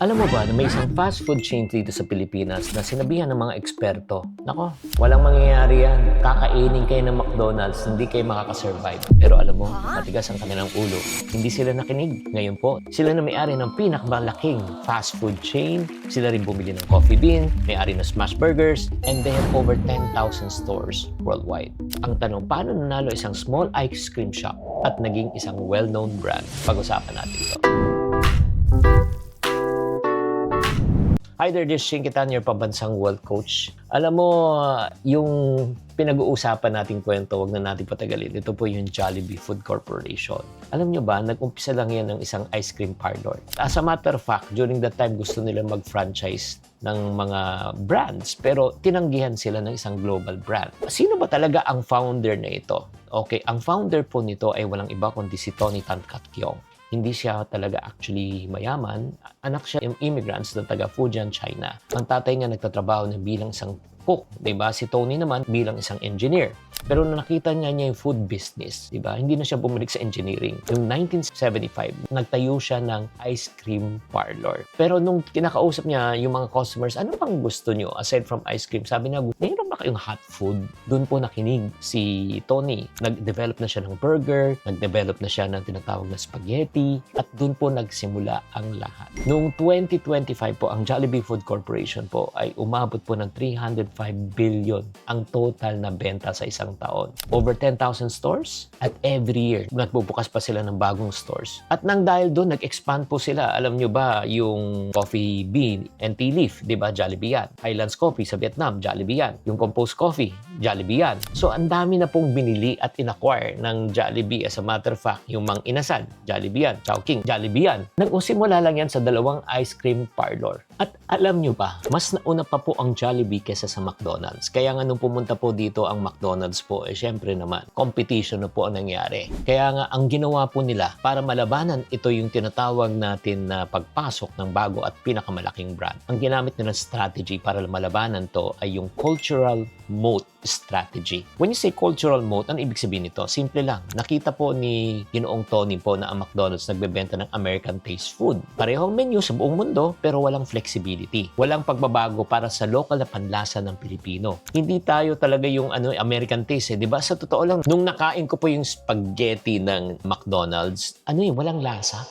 Alam mo ba na may isang fast food chain dito sa Pilipinas na sinabihan ng mga eksperto, nako, walang mangyayari yan. Kakainin kayo ng McDonald's, hindi kayo makakasurvive. Pero alam mo, matigas ang kanilang ulo. Hindi sila nakinig. Ngayon po, sila na may-ari ng pinakamalaking fast food chain. Sila rin bumili ng Coffee Bean, may-ari ng Smash Burgers, and they have over 10,000 stores worldwide. Ang tanong, paano nanalo isang small ice cream shop at naging isang well-known brand? Pag-usapan natin ito. Hi there, this is Shinkitan, your pabansang wealth coach. Alam mo, yung pinag-uusapan nating kwento, wag na natin patagalin. Ito po yung Jollibee Food Corporation. Alam nyo ba, nag-umpisa lang yan ng isang ice cream parlor. As a matter of fact, during that time, gusto nila mag-franchise ng mga brands, pero tinanggihan sila ng isang global brand. Sino ba talaga ang founder na ito? Okay, ang founder po nito ay walang iba kundi si Tony Tan Kat Kiong. Hindi siya talaga actually mayaman. Anak siya ng immigrants na taga Fujian, China. Ang tatay niya nagtatrabaho na bilang isang cook, 'di ba? Si Tony naman bilang isang engineer. Pero nung nakita niya yung food business, 'di ba? Hindi na siya bumalik sa engineering. Yung 1975, nagtayo siya ng ice cream parlor. Pero nung kinakausap niya yung mga customers, ano pang gusto niyo aside from ice cream? Sabi niya, mayroon ba kayong hot food? Doon po nakinig si Tony. Nag-develop na siya ng burger, nag-develop na siya ng tinatawag na spaghetti, at doon po nagsimula ang lahat. Noong 2025 po, ang Jollibee Food Corporation po ay umabot po ng 305 billion ang total na benta sa isang taon. Over 10,000 stores at every year, nagbubukas pa sila ng bagong stores. At nang dahil doon, nag-expand po sila. Alam nyo ba, yung Coffee Bean and Tea Leaf, di ba, Jollibee yan. Highlands Coffee sa Vietnam, Jollibee yan. Yung Composed Coffee, Jollibee yan. So, ang dami na pong binili at inacquire ng Jollibee. As a matter of fact, yung Mang Inasal, Jollibee yan. Chowking, Jollibee yan. Nag-usimula lang yan sa dalawang ice cream parlor. At alam nyo ba, mas nauna pa po ang Jollibee kesa sa McDonald's. Kaya nga nung pumunta po dito ang McDonald's po, syempre naman, competition na po ang nangyari. Kaya nga ang ginawa po nila para malabanan ito yung tinatawag natin na pagpasok ng bago at pinakamalaking brand. Ang ginamit nilang strategy para malabanan to ay yung cultural moat strategy. When you say cultural moat, ano ibig sabihin nito? Simple lang. Nakita po ni Ginoong Tony po na ang McDonald's nagbebenta ng American taste food. Parehong menu sa buong mundo pero walang flexibility. Walang pagbabago para sa local na panlasa ng Pilipino. Hindi tayo talaga yung American taste, 'di ba? Sa totoo lang, nung nakain ko po yung spaghetti ng McDonald's, walang lasa.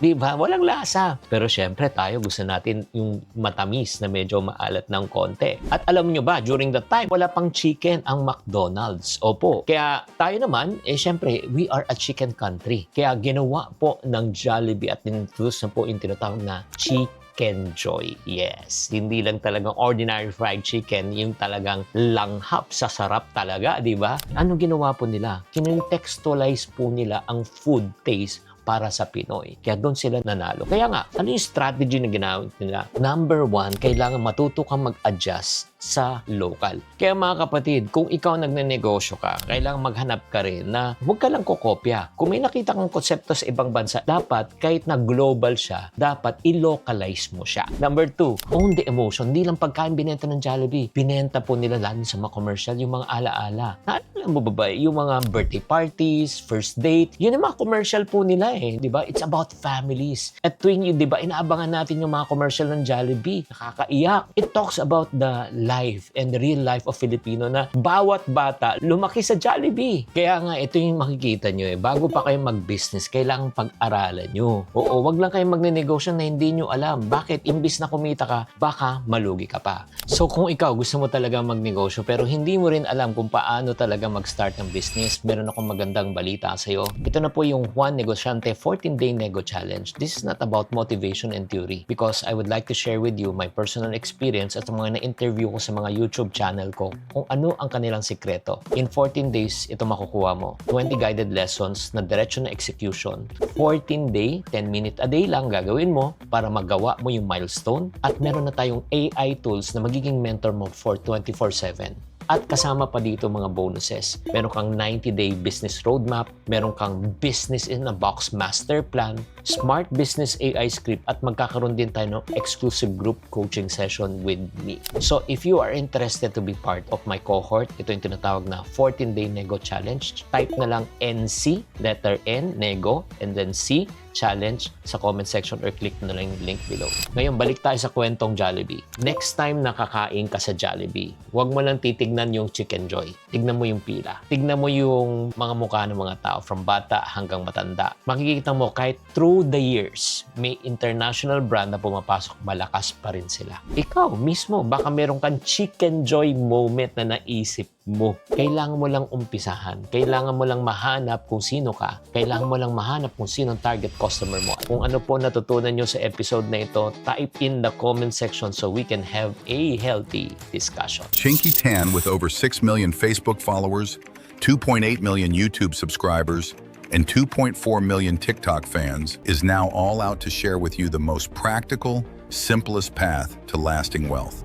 'Di ba? Walang lasa. Pero syempre tayo gusto natin yung matamis na medyo maalat ng konti. At alam nyo ba, during that time, wala pang chicken ang McDonald's. Opo. Kaya tayo naman, syempre, we are a chicken country. Kaya ginawa po ng Jollibee at introduce na po yung tinatawag na Chicken Joy. Yes. Hindi lang talagang ordinary fried chicken, yung talagang langhap sa sarap talaga, di ba? Ano ginawa po nila? Kinintextualize po nila ang food taste para sa Pinoy. Kaya doon sila nanalo. Kaya nga, ano yung strategy na ginamit nila? Number one, kailangan matuto kang mag-adjust sa local. Kaya mga kapatid, kung ikaw nagnenegosyo ka, kailangan maghanap ka rin na huwag ka lang kokopya. Kung may nakita kang konsepto sa ibang bansa, dapat kahit na global siya, dapat i-localize mo siya. Number two, own the emotion. Hindi lang pagkain binenta ng Jollibee. Binenta po nila lalo sa mga commercial, yung mga alaala. Naalala mo ba yung mga birthday parties, first date, yun yung mga commercial po nila di ba? It's about families. At tuwing yun, di ba, inaabangan natin yung mga commercial ng Jollibee. Nakakaiyak. It talks about the life and the real life of Filipino na bawat bata lumaki sa Jollibee. Kaya nga, ito yung makikita nyo bago pa kayo mag-business, kailangan pag-aralan nyo. Oo, wag lang kayo magne-negosyo na hindi nyo alam. Bakit? Imbis na kumita ka, baka malugi ka pa. So, kung ikaw gusto mo talaga magnegosyo pero hindi mo rin alam kung paano talaga mag-start ng business, meron akong magandang balita sa'yo. Ito na po yung Juan Negosyante 14-Day Nego Challenge. This is not about motivation and theory because I would like to share with you my personal experience at mga na-interview ko sa mga YouTube channel ko kung ano ang kanilang sikreto. In 14 days, ito makukuha mo. 20 guided lessons na diretso na execution. 14-day, 10 minute a day lang gagawin mo para magawa mo yung milestone at meron na tayong AI tools na magiging mentor mo for 24/7. At kasama pa dito mga bonuses. Meron kang 90-day business roadmap, meron kang business in a box master plan, Smart Business AI script at magkakaroon din tayo ng exclusive group coaching session with me. So if you are interested to be part of my cohort, ito yung tinatawag na 14-day Nego Challenge. Type na lang NC, letter N, Nego, and then C, challenge sa comment section or click na lang yung link below. Ngayon, balik tayo sa kwentong Jollibee. Next time nakakain ka sa Jollibee, huwag mo lang titignan yung Chicken Joy. Tignan mo yung pila. Tignan mo yung mga mukha ng mga tao from bata hanggang matanda. Makikita mo kahit through the years, may international brand na pumapasok, malakas pa rin sila. Ikaw mismo, baka meron kang Chicken Joy moment na naisip mo. Kailangan mo lang umpisahan. Kailangan mo lang mahanap kung sino ka. Kailangan mo lang mahanap kung sino ang target customer mo. Kung ano po natutunan nyo sa episode na ito, type in the comment section so we can have a healthy discussion. Chinky Tan, with over 6 million Facebook followers, 2.8 million YouTube subscribers, and 2.4 million TikTok fans, is now all out to share with you the most practical, simplest path to lasting wealth.